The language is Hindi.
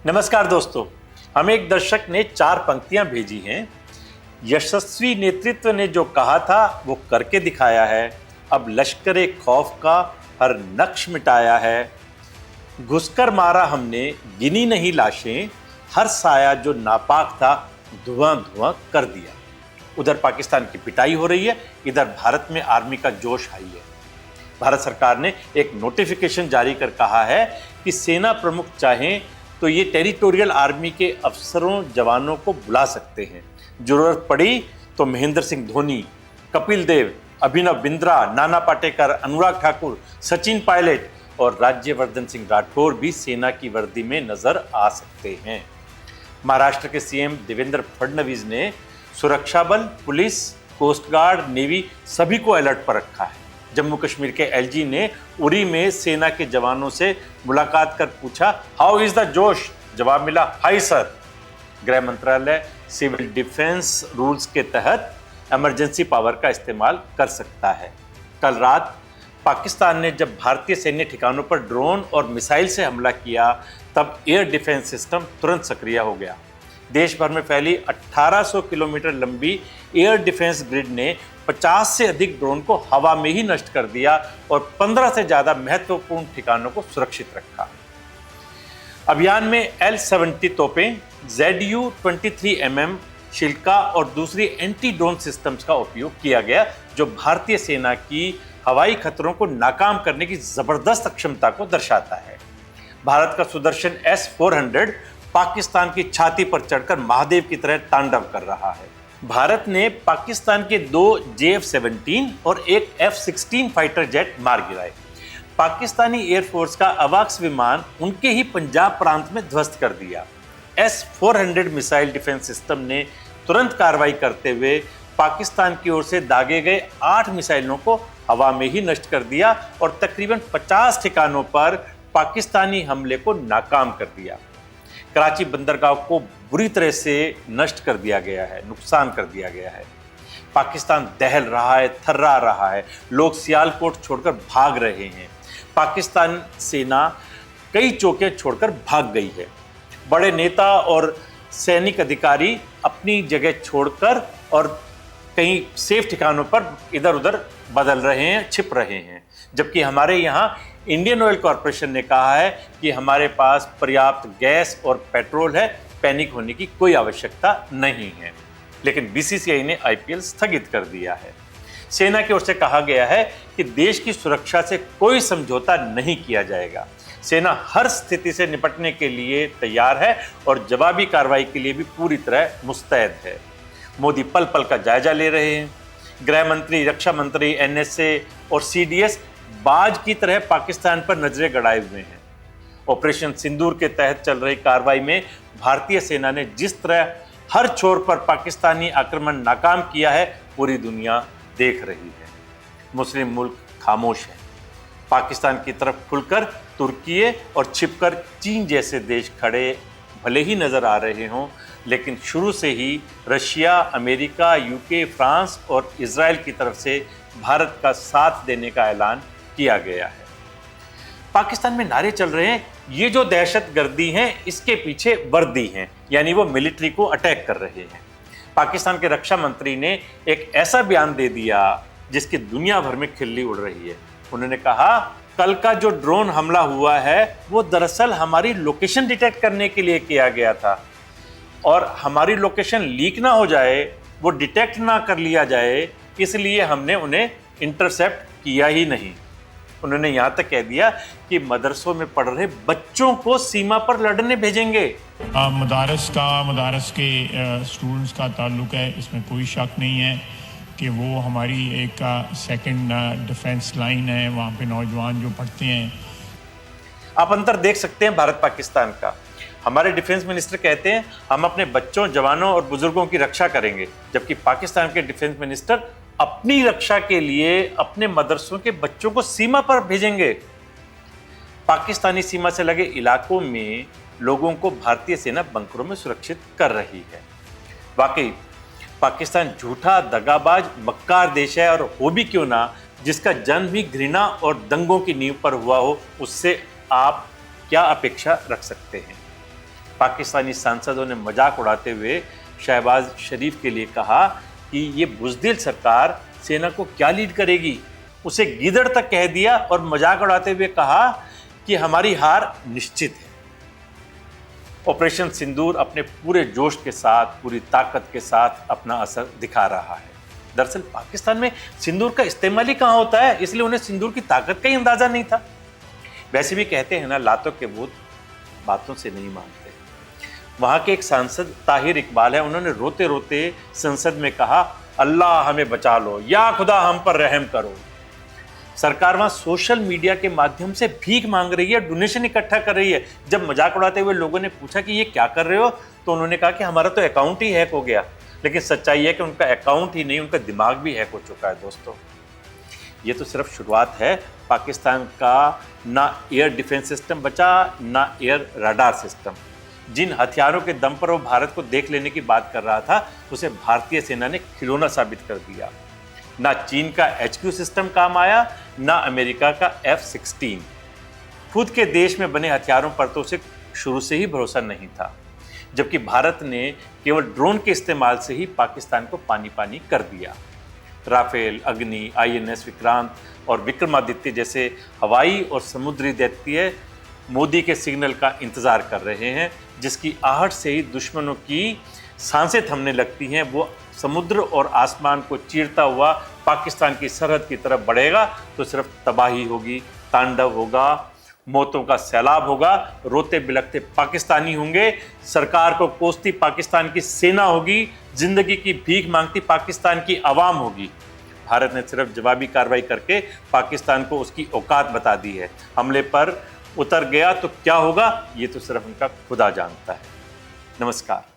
नमस्कार दोस्तों, हमें एक दर्शक ने 4 पंक्तियां भेजी हैं। यशस्वी नेतृत्व ने जो कहा था वो करके दिखाया है। अब लश्करे खौफ का हर नक्श मिटाया है। घुसकर मारा हमने, गिनी नहीं लाशें, हर साया जो नापाक था धुआं धुआं कर दिया। उधर पाकिस्तान की पिटाई हो रही है, इधर भारत में आर्मी का जोश हाई है। भारत सरकार ने एक नोटिफिकेशन जारी कर कहा है कि सेना प्रमुख चाहें तो ये टेरिटोरियल आर्मी के अफसरों जवानों को बुला सकते हैं। जरूरत पड़ी तो महेंद्र सिंह धोनी, कपिल देव, अभिनव बिंद्रा, नाना पाटेकर, अनुराग ठाकुर, सचिन पायलट और राज्यवर्धन सिंह राठौर भी सेना की वर्दी में नजर आ सकते हैं। महाराष्ट्र के सीएम देवेंद्र फडणवीस ने सुरक्षा बल, पुलिस, कोस्ट गार्ड, नेवी सभी को अलर्ट पर रखा है। जम्मू कश्मीर के एलजी ने उरी में सेना के जवानों से मुलाकात कर पूछा, हाउ इज द जोश? जवाब मिला, हाई सर। गृह मंत्रालय सिविल डिफेंस रूल्स के तहत इमरजेंसी पावर का इस्तेमाल कर सकता है। कल रात पाकिस्तान ने जब भारतीय सैन्य ठिकानों पर ड्रोन और मिसाइल से हमला किया तब एयर डिफेंस सिस्टम तुरंत सक्रिय हो गया। देश भर में फैली 1800 किलोमीटर लंबी एयर डिफेंस ग्रिड ने 50 से अधिक ड्रोन को हवा में ही नष्ट कर दिया और 15 से ज्यादा महत्वपूर्ण ठिकानों को सुरक्षित रखा। अभियान में L-70 तोपें, ZU-23mm शिल्का और दूसरी एंटी ड्रोन सिस्टम्स का उपयोग किया गया, जो भारतीय सेना की हवाई खतरों को नाकाम करने की जबरदस्त क्षमता को दर्शाता है। भारत का सुदर्शन S-400 पाकिस्तान की छाती पर चढ़कर महादेव की तरह तांडव कर रहा है। भारत ने पाकिस्तान के 2 JF-17 और एक F-16 फाइटर जेट मार गिराए। पाकिस्तानी एयरफोर्स का अवाक्स विमान उनके ही पंजाब प्रांत में ध्वस्त कर दिया। S-400 मिसाइल डिफेंस सिस्टम ने तुरंत कार्रवाई करते हुए पाकिस्तान की ओर से दागे गए 8 मिसाइलों को हवा में ही नष्ट कर दिया और तकरीबन 50 ठिकानों पर पाकिस्तानी हमले को नाकाम कर दिया। कराची बंदरगाह को बुरी तरह से नष्ट कर दिया गया है, नुकसान कर दिया गया है। पाकिस्तान दहल रहा है, थर्रा रहा है, लोग सियालकोट छोड़कर भाग रहे हैं। पाकिस्तान सेना कई चौकियां छोड़कर भाग गई है। बड़े नेता और सैनिक अधिकारी अपनी जगह छोड़कर और कहीं सेफ ठिकानों पर इधर उधर बदल रहे हैं, छिप रहे हैं। जबकि हमारे यहाँ इंडियन ऑयल कॉरपोरेशन ने कहा है कि हमारे पास पर्याप्त गैस और पेट्रोल है, पैनिक होने की कोई आवश्यकता नहीं है। लेकिन बीसीसीआई ने आईपीएल स्थगित कर दिया है। सेना की ओर से कहा गया है कि देश की सुरक्षा से कोई समझौता नहीं किया जाएगा। सेना हर स्थिति से निपटने के लिए तैयार है और जवाबी कार्रवाई के लिए भी पूरी तरह मुस्तैद है। मोदी पल पल का जायजा ले रहे हैं। गृह मंत्री, रक्षा मंत्री, एनएसए और सीडीएस बाज की तरह पाकिस्तान पर नजरें गड़ाए हुए हैं। ऑपरेशन सिंदूर के तहत चल रही कार्रवाई में भारतीय सेना ने जिस तरह हर छोर पर पाकिस्तानी आक्रमण नाकाम किया है, पूरी दुनिया देख रही है। मुस्लिम मुल्क खामोश है। पाकिस्तान की तरफ खुलकर तुर्की और छिपकर चीन जैसे देश खड़े भले ही नजर आ रहे हों, लेकिन शुरू से ही रशिया, अमेरिका, यूके, फ्रांस और इजराइल की तरफ से भारत का साथ देने का ऐलान किया गया है। पाकिस्तान में नारे चल रहे हैं, ये जो दहशतगर्दी हैं इसके पीछे वर्दी हैं, यानी वो मिलिट्री को अटैक कर रहे हैं। पाकिस्तान के रक्षा मंत्री ने एक ऐसा बयान दे दिया जिसकी दुनिया भर में खिल्ली उड़ रही है। उन्होंने कहा, कल का जो ड्रोन हमला हुआ है वो दरअसल हमारी लोकेशन डिटेक्ट करने के लिए किया गया था और हमारी लोकेशन लीक ना हो जाए, वो डिटेक्ट ना कर लिया जाए, इसलिए हमने उन्हें इंटरसेप्ट किया ही नहीं। उन्होंने यहाँ तक कह दिया कि मदरसों में पढ़ रहे बच्चों को सीमा पर लड़ने भेजेंगे। मदारस के स्टूडेंट्स का ताल्लुक है, इसमें कोई शक नहीं है कि वो हमारी एक सेकंड डिफेंस लाइन है। वहाँ पे नौजवान जो पढ़ते हैं, आप अंतर देख सकते हैं भारत पाकिस्तान का। हमारे डिफेंस मिनिस्टर कहते हैं हम अपने बच्चों, जवानों और बुजुर्गों की रक्षा करेंगे, जबकि पाकिस्तान के डिफेंस मिनिस्टर अपनी रक्षा के लिए अपने मदरसों के बच्चों को सीमा पर भेजेंगे। पाकिस्तानी सीमा से लगे इलाकों में लोगों को भारतीय सेना बंकरों में सुरक्षित कर रही है। वाकई पाकिस्तान झूठा, दगाबाज, मक्कार देश है, और हो भी क्यों ना, जिसका जन्म ही घृणा और दंगों की नींव पर हुआ हो, उससे आप क्या अपेक्षा रख सकते हैं। पाकिस्तानी सांसदों ने मजाक उड़ाते हुए शहबाज शरीफ के लिए कहा कि ये बुज़दिल सरकार सेना को क्या लीड करेगी, उसे गीदड़ तक कह दिया और मजाक उड़ाते हुए कहा कि हमारी हार निश्चित है। ऑपरेशन सिंदूर अपने पूरे जोश के साथ, पूरी ताकत के साथ अपना असर दिखा रहा है। दरअसल पाकिस्तान में सिंदूर का इस्तेमाल ही कहाँ होता है, इसलिए उन्हें सिंदूर की ताकत का ही अंदाजा नहीं था। वैसे भी कहते हैं ना, लातों के भूत बातों से नहीं मानते। वहाँ के एक सांसद ताहिर इकबाल है, उन्होंने रोते रोते संसद में कहा, अल्लाह हमें बचा लो, या खुदा हम पर रहम करो। सरकार वहाँ सोशल मीडिया के माध्यम से भीख मांग रही है, डोनेशन इकट्ठा कर रही है। जब मजाक उड़ाते हुए लोगों ने पूछा कि ये क्या कर रहे हो, तो उन्होंने कहा कि हमारा तो अकाउंट ही हैक हो गया। लेकिन सच्चाई है कि उनका अकाउंट ही नहीं, उनका दिमाग भी हैक हो चुका है। दोस्तों, ये तो सिर्फ शुरुआत है। पाकिस्तान का ना एयर डिफेंस सिस्टम बचा, ना एयर रडार सिस्टम। जिन हथियारों के दम पर वो भारत को देख लेने की बात कर रहा था, उसे भारतीय सेना ने खिलौना साबित कर दिया। ना चीन का HQ सिस्टम काम आया, ना अमेरिका का F-16। खुद के देश में बने हथियारों पर तो उसे शुरू से ही भरोसा नहीं था, जबकि भारत ने केवल ड्रोन के इस्तेमाल से ही पाकिस्तान को पानी पानी कर दिया। राफेल, अग्नि, INS विक्रांत और विक्रमादित्य जैसे हवाई और समुद्री दैत्य मोदी के सिग्नल का इंतजार कर रहे हैं, जिसकी आहट से ही दुश्मनों की सांसें थमने लगती हैं। वो समुद्र और आसमान को चीरता हुआ पाकिस्तान की सरहद की तरफ बढ़ेगा तो सिर्फ तबाही होगी, तांडव होगा, मौतों का सैलाब होगा, रोते बिलखते पाकिस्तानी होंगे, सरकार को कोसती पाकिस्तान की सेना होगी, जिंदगी की भीख मांगती पाकिस्तान की आवाम होगी। भारत ने सिर्फ जवाबी कार्रवाई करके पाकिस्तान को उसकी औकात बता दी है। हमले पर उतर गया तो क्या होगा, ये तो सिर्फ उनका खुदा जानता है। नमस्कार।